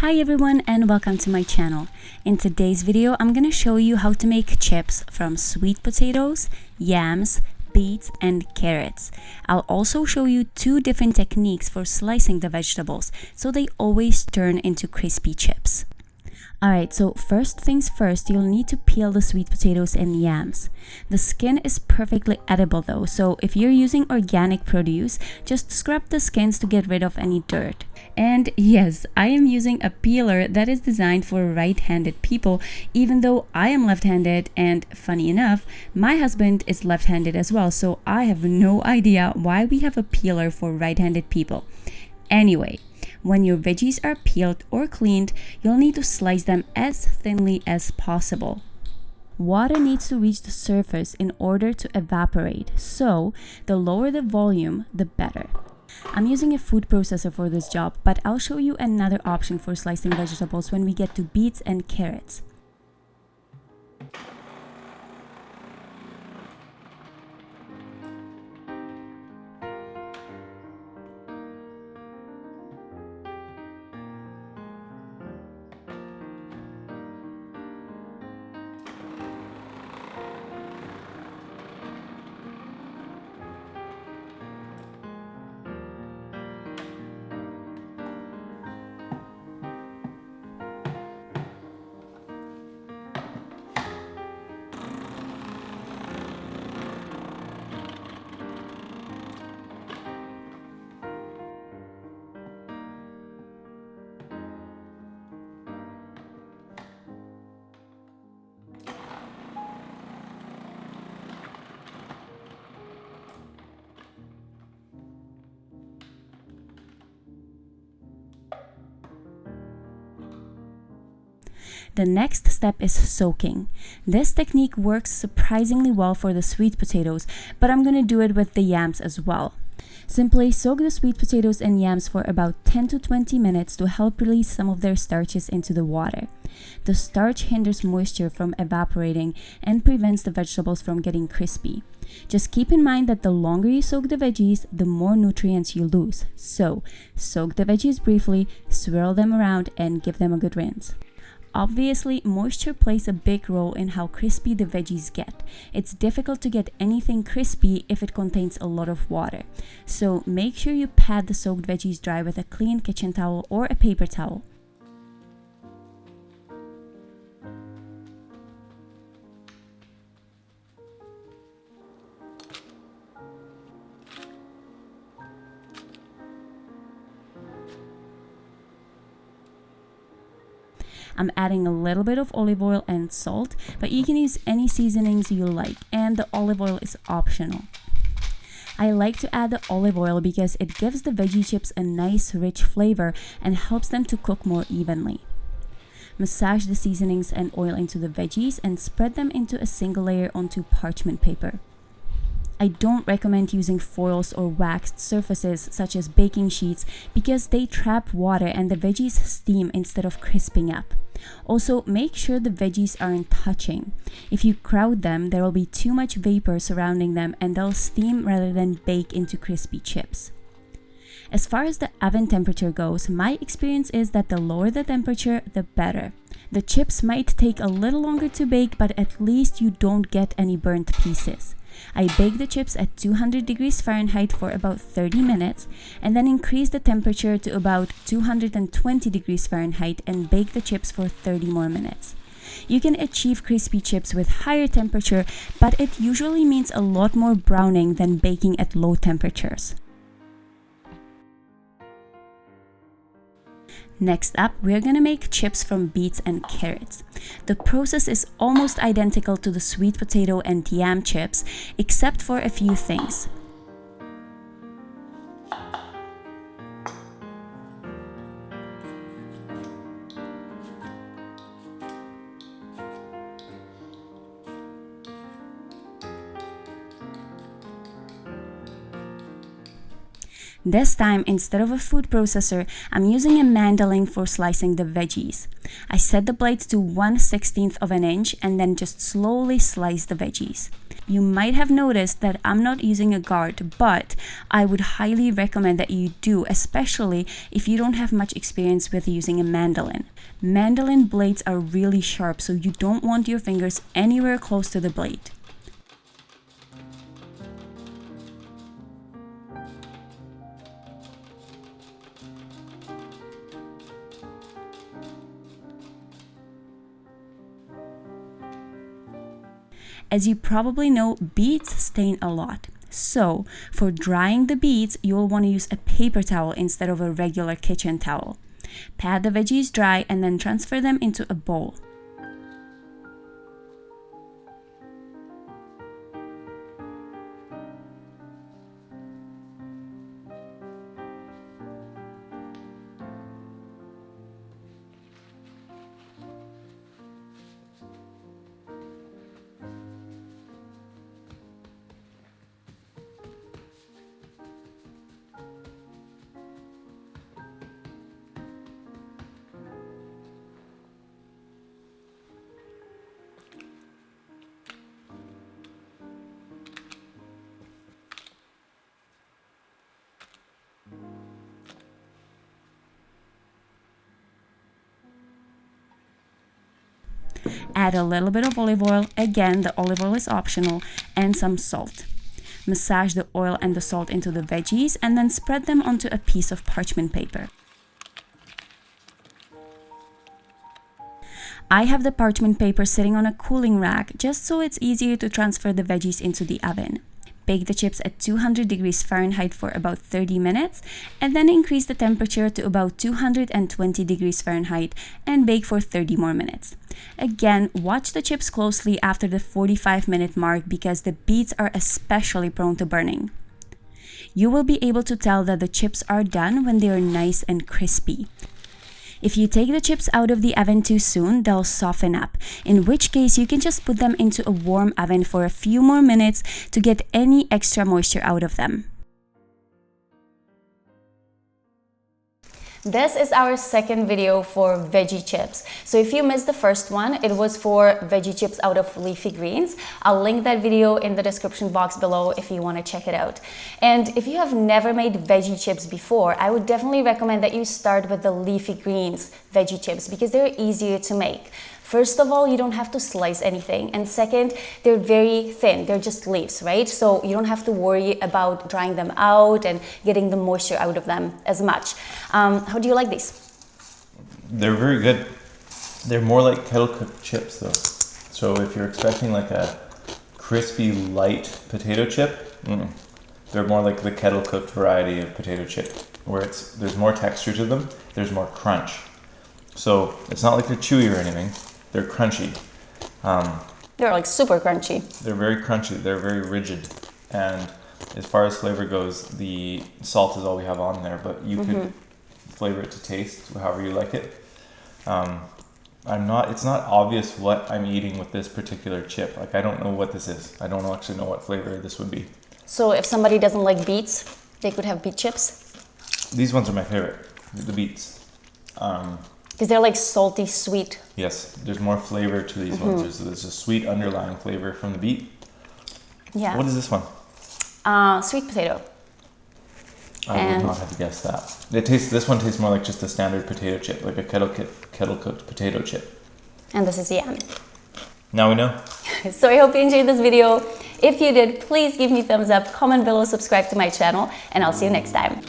Hi everyone and welcome to my channel. In today's video, I'm gonna show you how to make chips from sweet potatoes, yams, beets, and carrots. I'll also show you two different techniques for slicing the vegetables so they always turn into crispy chips. Alright, so first things first, you'll need to peel the sweet potatoes and yams. The skin is perfectly edible though, so if you're using organic produce, just scrub the skins to get rid of any dirt. And yes, I am using a peeler that is designed for right-handed people, even though I am left-handed, and funny enough, my husband is left-handed as well, so I have no idea why we have a peeler for right-handed people. Anyway, when your veggies are peeled or cleaned, you'll need to slice them as thinly as possible. Water needs to reach the surface in order to evaporate, so the lower the volume, the better. I'm using a food processor for this job, but I'll show you another option for slicing vegetables when we get to beets and carrots. The next step is soaking. This technique works surprisingly well for the sweet potatoes, but I'm gonna do it with the yams as well. Simply soak the sweet potatoes and yams for about 10 to 20 minutes to help release some of their starches into the water. The starch hinders moisture from evaporating and prevents the vegetables from getting crispy. Just keep in mind that the longer you soak the veggies, the more nutrients you lose. So, soak the veggies briefly, swirl them around, and give them a good rinse. Obviously, moisture plays a big role in how crispy the veggies get. It's difficult to get anything crispy if it contains a lot of water. So make sure you pat the soaked veggies dry with a clean kitchen towel or a paper towel. I'm adding a little bit of olive oil and salt, but you can use any seasonings you like, and the olive oil is optional. I like to add the olive oil because it gives the veggie chips a nice rich flavor and helps them to cook more evenly. Massage the seasonings and oil into the veggies and spread them into a single layer onto parchment paper. I don't recommend using foils or waxed surfaces such as baking sheets because they trap water and the veggies steam instead of crisping up. Also, make sure the veggies aren't touching. If you crowd them, there will be too much vapor surrounding them and they'll steam rather than bake into crispy chips. As far as the oven temperature goes, my experience is that the lower the temperature, the better. The chips might take a little longer to bake, but at least you don't get any burnt pieces. I bake the chips at 200 degrees Fahrenheit for about 30 minutes and then increase the temperature to about 220 degrees Fahrenheit and bake the chips for 30 more minutes. You can achieve crispy chips with higher temperature, but it usually means a lot more browning than baking at low temperatures. Next up, we're gonna make chips from beets and carrots. The process is almost identical to the sweet potato and yam chips, except for a few things. This time, instead of a food processor, I'm using a mandolin for slicing the veggies. I set the blades to 1/16 of an inch and then just slowly slice the veggies. You might have noticed that I'm not using a guard, but I would highly recommend that you do, especially if you don't have much experience with using a mandolin. Mandolin blades are really sharp, so you don't want your fingers anywhere close to the blade. As you probably know, beets stain a lot. So, for drying the beets, you'll want to use a paper towel instead of a regular kitchen towel. Pat the veggies dry and then transfer them into a bowl. Add a little bit of olive oil, again the olive oil is optional, and some salt. Massage the oil and the salt into the veggies and then spread them onto a piece of parchment paper. I have the parchment paper sitting on a cooling rack just so it's easier to transfer the veggies into the oven. Bake the chips at 200 degrees Fahrenheit for about 30 minutes and then increase the temperature to about 220 degrees Fahrenheit and bake for 30 more minutes. Again, watch the chips closely after the 45-minute mark because the beets are especially prone to burning. You will be able to tell that the chips are done when they are nice and crispy. If you take the chips out of the oven too soon, they'll soften up, in which case you can just put them into a warm oven for a few more minutes to get any extra moisture out of them. This is our second video for veggie chips. So if you missed the first one, it was for veggie chips out of leafy greens. I'll link that video in the description box below if you want to check it out. And if you have never made veggie chips before, I would definitely recommend that you start with the leafy greens veggie chips because they're easier to make. First of all, you don't have to slice anything. And second, they're very thin. They're just leaves, right? So you don't have to worry about drying them out and getting the moisture out of them as much. How do you like these? They're very good. They're more like kettle cooked chips though. So if you're expecting like a crispy, light potato chip, they're more like the kettle cooked variety of potato chip where there's more texture to them, there's more crunch. So it's not like they're chewy or anything. They're crunchy. They're like super crunchy. They're very crunchy. They're very rigid. And as far as flavor goes, the salt is all we have on there, but you could flavor it to taste however you like it. It's not obvious what I'm eating with this particular chip. Like I don't know what this is. I don't actually know what flavor this would be. So if somebody doesn't like beets, they could have beet chips? These ones are my favorite, the beets. Because they're like salty, sweet. Yes, there's more flavor to these ones. There's a sweet underlying flavor from the beet. Yeah. What is this one? Sweet potato. I would not have guessed that. This one tastes more like just a standard potato chip, like a kettle cooked potato chip. And this is yam. Now we know. So I hope you enjoyed this video. If you did, please give me a thumbs up, comment below, subscribe to my channel, and I'll see you next time.